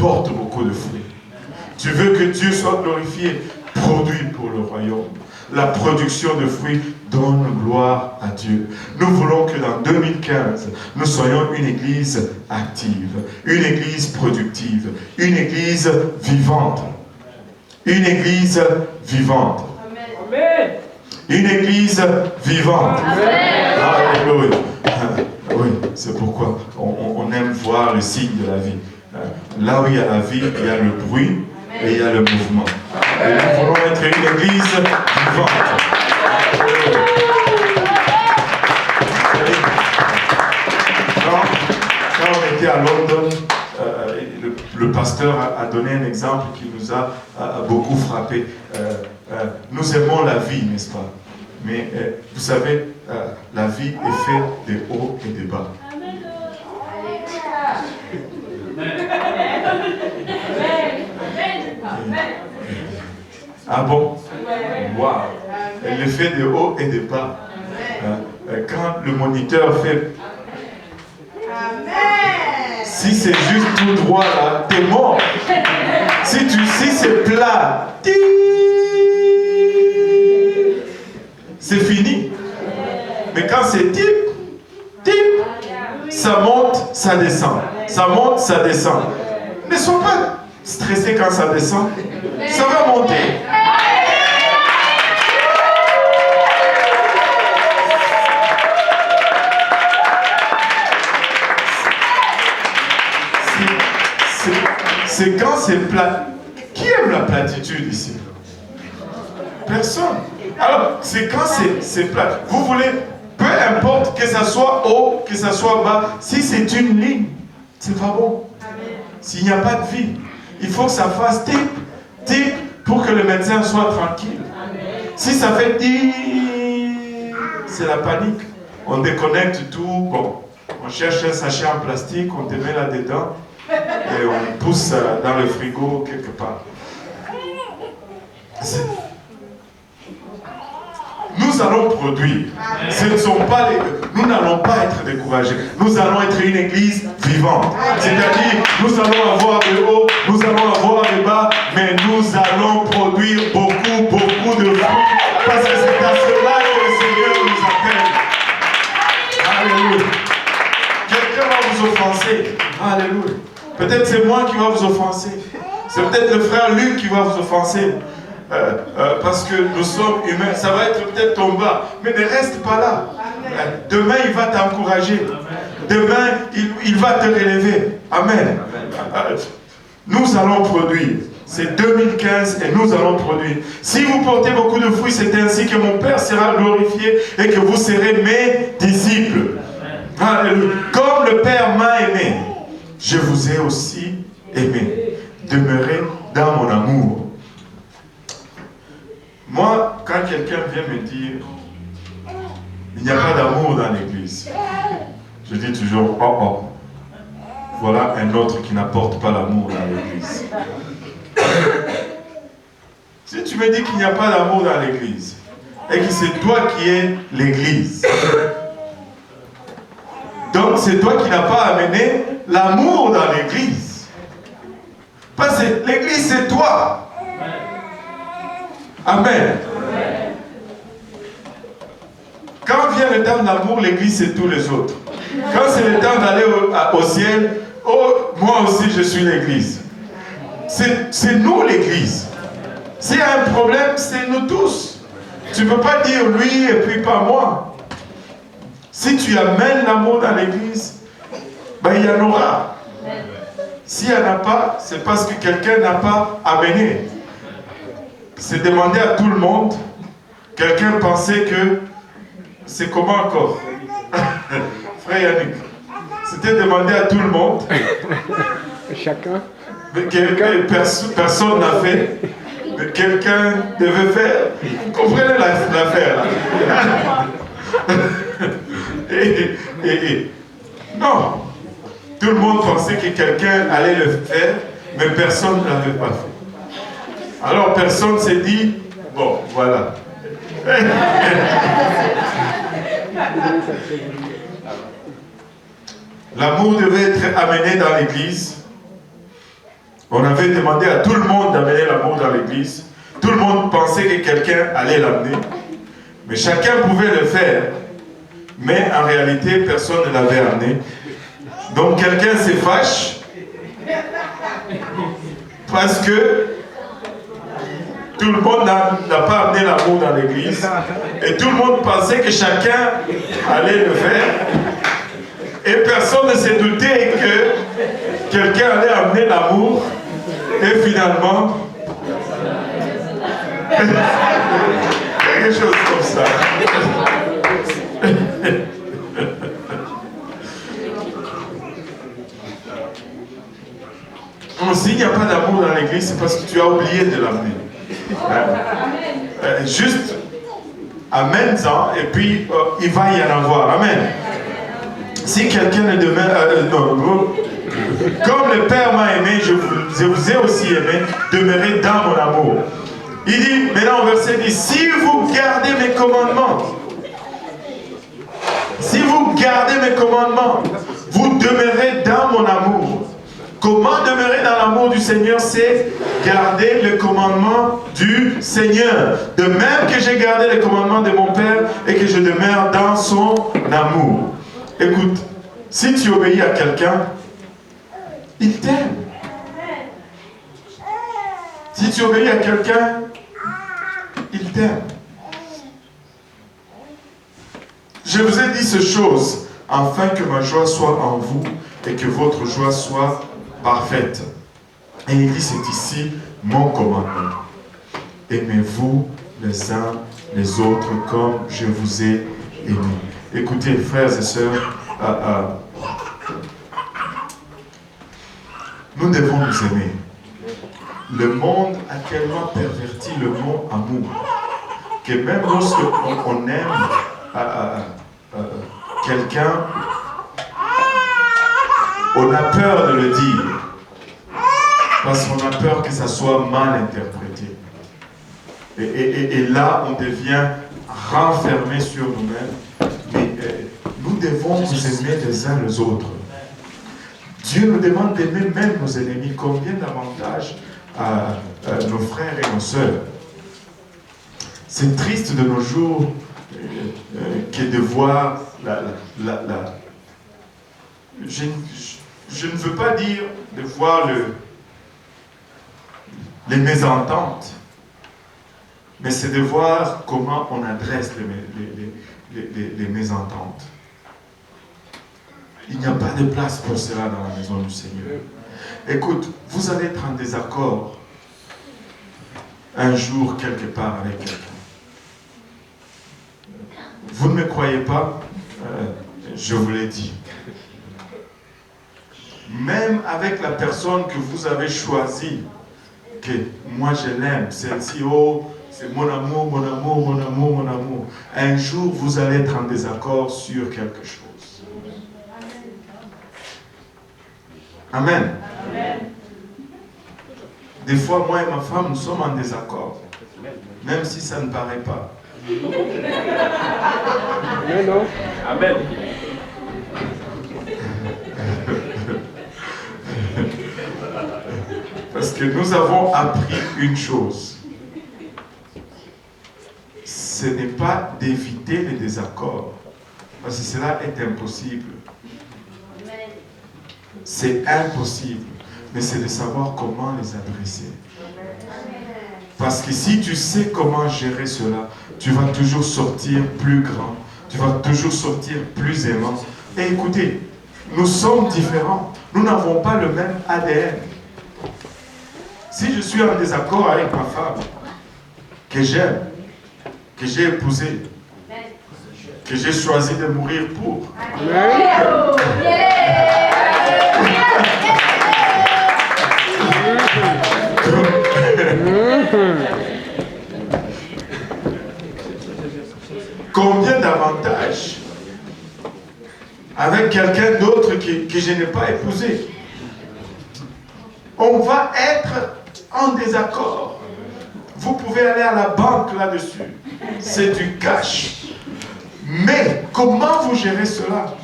porte beaucoup de fruits. Tu veux que Dieu soit glorifié, produis pour le royaume. La production de fruits donne gloire à Dieu. Nous voulons que dans 2015, nous soyons une église active, une église productive, une église vivante. Une église vivante. Amen. Une église vivante. Amen. Alléluia. Oui, c'est pourquoi on aime voir le signe de la vie. Là où il y a la vie, il y a le bruit et il y a le mouvement. Et nous voulons être une église vivante. Quand on était à London, le pasteur a donné un exemple qui nous a beaucoup frappé. Nous aimons la vie, n'est-ce pas? Mais vous savez, la vie est faite des hauts et des bas. Ah bon? Waouh! Elle est faite de hauts et de bas. Quand le moniteur fait... Si c'est juste tout droit là, t'es mort. Si c'est plat, c'est fini. Mais quand c'est tip, ça monte, ça descend. Ça monte, ça descend. Ne sois pas stressé quand ça descend. Ça va monter. C'est quand c'est plat. Qui aime la platitude ici? Personne. Alors, c'est quand c'est plat. Vous voulez, peu importe que ça soit haut, que ça soit bas, si c'est une ligne, c'est pas bon. S'il n'y a pas de vie, il faut que ça fasse tip, pour que le médecin soit tranquille. Si ça fait tip, c'est la panique. On déconnecte tout. Bon, on cherche un sachet en plastique, on te met là-dedans. Et on pousse dans le frigo quelque part. Nous allons produire. Ce ne sont pas nous n'allons pas être découragés. Nous allons être une église vivante. C'est-à-dire, nous allons avoir des hauts, nous allons avoir des bas, mais nous allons produire beaucoup de fruits. Parce que c'est à cela que le Seigneur nous appelle. Alléluia. Quelqu'un va vous offenser. Alléluia. Peut-être c'est moi qui va vous offenser. C'est peut-être le frère Luc qui va vous offenser. Parce que nous sommes humains. Ça va être peut-être ton bas. Mais ne reste pas là. Demain, il va t'encourager. Demain, il va te relever. Amen. Nous allons produire. C'est 2015 et nous allons produire. Si vous portez beaucoup de fruits, c'est ainsi que mon Père sera glorifié et que vous serez mes disciples. Alléluia. Comme le Père m'a aimé, je vous ai aussi aimé. Demeurez dans mon amour. Moi, quand quelqu'un vient me dire il n'y a pas d'amour dans l'église, je dis toujours oh. Voilà un autre qui n'apporte pas l'amour dans l'église. Si tu me dis qu'il n'y a pas d'amour dans l'église et que c'est toi qui es l'église, donc c'est toi qui n'as pas amené l'amour dans l'église. Parce que l'église c'est toi. Amen. Quand vient le temps de l'amour, l'église c'est tous les autres. Quand c'est le temps d'aller au ciel, oh, moi aussi je suis l'église. C'est nous l'église. S'il y a un problème, c'est nous tous. Tu ne peux pas dire lui et puis pas moi. Si tu amènes l'amour dans l'église, ben, il y en aura. S'il n'y en a pas, c'est parce que quelqu'un n'a pas amené. C'est demander à tout le monde. Quelqu'un pensait que c'est comment encore? Frère Yannick, c'était demander à tout le monde. Chacun. Mais personne n'a fait. Mais quelqu'un devait faire. Vous comprenez l'affaire là? Non. Tout le monde pensait que quelqu'un allait le faire, mais personne ne l'avait pas fait. Alors personne s'est dit, bon, voilà. L'amour devait être amené dans l'église. On avait demandé à tout le monde d'amener l'amour dans l'église. Tout le monde pensait que quelqu'un allait l'amener. Mais chacun pouvait le faire. Mais en réalité, personne ne l'avait amené. Donc quelqu'un se fâche. Parce que tout le monde n'a pas amené l'amour dans l'église. Et tout le monde pensait que chacun allait le faire. Et personne ne s'est douté que quelqu'un allait amener l'amour. Et finalement, quelque chose comme ça. S'il n'y a pas d'amour dans l'église, c'est parce que tu as oublié de l'amener. Juste amène-en et puis il va y en avoir. Amen. Si quelqu'un ne demeure... comme le Père m'a aimé, je vous ai aussi aimé, demeurez dans mon amour. Il dit, maintenant au verset 10, si vous gardez mes commandements, si vous gardez mes commandements, vous demeurez dans mon amour. Comment demeurer dans l'amour du Seigneur? C'est garder le commandement du Seigneur. De même que j'ai gardé les commandements de mon Père et que je demeure dans son amour. Écoute, si tu obéis à quelqu'un, il t'aime. Si tu obéis à quelqu'un, il t'aime. Je vous ai dit ces choses afin que ma joie soit en vous et que votre joie soit parfaite. Et il dit, c'est ici mon commandement. Aimez-vous les uns les autres comme je vous ai aimés. Écoutez, frères et sœurs, nous devons nous aimer. Le monde a tellement perverti le mot amour que même lorsqu'on aime quelqu'un, on a peur de le dire parce qu'on a peur que ça soit mal interprété. Et là, on devient renfermé sur nous-mêmes. Mais nous devons nous aimer les uns les autres. Dieu nous demande d'aimer même nos ennemis. Combien davantage nos frères et nos sœurs. C'est triste de nos jours que de voir je ne veux pas dire de voir les mésententes, mais c'est de voir comment on adresse les mésententes. Il n'y a pas de place pour cela dans la maison du Seigneur. Écoute, vous allez être en désaccord un jour quelque part avec quelqu'un. Vous ne me croyez pas, je vous l'ai dit. Même avec la personne que vous avez choisie, que moi je l'aime, celle-ci, oh, c'est mon amour, mon amour, mon amour, mon amour. Un jour, vous allez être en désaccord sur quelque chose. Amen. Amen. Des fois, moi et ma femme, nous sommes en désaccord. Même si ça ne paraît pas. Mais non. Amen. Parce que nous avons appris une chose. Ce n'est pas d'éviter les désaccords. Parce que cela est impossible. C'est impossible. Mais c'est de savoir comment les adresser. Parce que si tu sais comment gérer cela, tu vas toujours sortir plus grand. Tu vas toujours sortir plus aimant. Et écoutez, nous sommes différents. Nous n'avons pas le même ADN. Si je suis en désaccord avec ma femme, que j'aime, que j'ai épousée, que j'ai choisi de mourir pour, combien d'avantages avec quelqu'un d'autre que je n'ai pas épousé. On va être en désaccord. Vous pouvez aller à la banque là-dessus. C'est du cash. Mais comment vous gérez cela?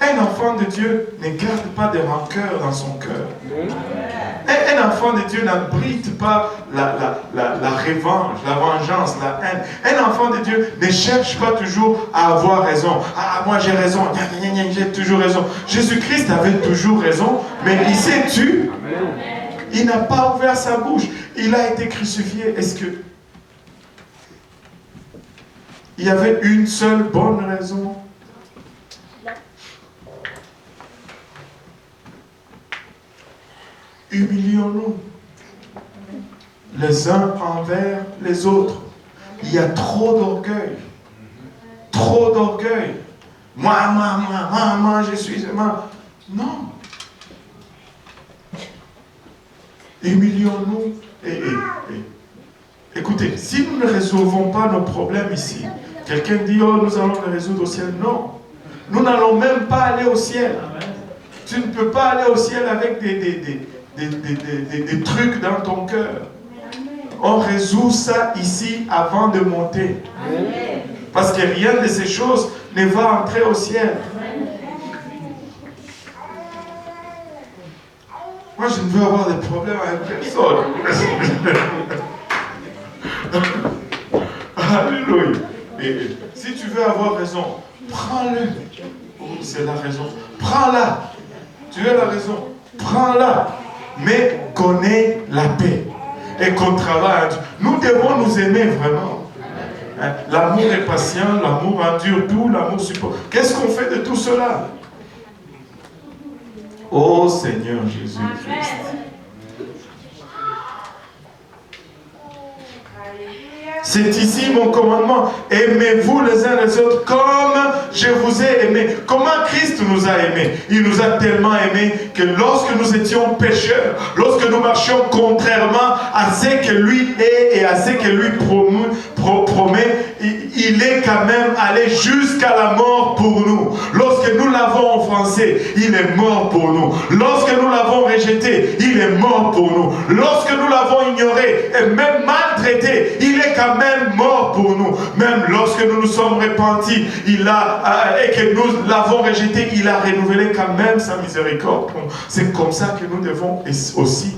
Un enfant de Dieu ne garde pas de rancœur dans son cœur. Un enfant de Dieu n'abrite pas la revanche, la vengeance, la haine. Un enfant de Dieu ne cherche pas toujours à avoir raison. Ah, moi j'ai raison, j'ai toujours raison. Jésus-Christ avait toujours raison, mais il s'est tu. Il n'a pas ouvert sa bouche. Il a été crucifié. Est-ce que il y avait une seule bonne raison? Humilions-nous les uns envers les autres. Il y a trop d'orgueil. Trop d'orgueil. Moi, je suis... Moi. Non. Humilions-nous. Écoutez, si nous ne résolvons pas nos problèmes ici, quelqu'un dit, oh, nous allons les résoudre au ciel. Non. Nous n'allons même pas aller au ciel. Tu ne peux pas aller au ciel avec des trucs dans ton cœur. On résout ça ici avant de monter. Parce que rien de ces choses ne va entrer au ciel. Moi, je ne veux avoir des problèmes avec personne. Alléluia. Et si tu veux avoir raison, prends-le. Oh, c'est la raison. Prends-la. Tu as la raison. Prends-la. Mais connais la paix. Et qu'on travaille. Nous devons nous aimer vraiment. Hein? L'amour est patient, l'amour endure tout, l'amour supporte. Qu'est-ce qu'on fait de tout cela? Oh Seigneur Jésus-Christ. C'est ici mon commandement. Aimez-vous les uns les autres comme je vous ai aimé. Comment Christ nous a aimés? Il nous a tellement aimés que lorsque nous étions pécheurs, lorsque nous marchions contrairement à ce que lui est et à ce que lui promet, il est quand même allé jusqu'à la mort pour nous. Lorsque nous l'avons offensé, il est mort pour nous. Lorsque nous l'avons rejeté, il est mort pour nous. Lorsque nous l'avons ignoré et même maltraité, il est quand même mort pour nous. Même lorsque nous nous sommes repentis et que nous l'avons rejeté, il a renouvelé quand même sa miséricorde. C'est comme ça que nous devons aussi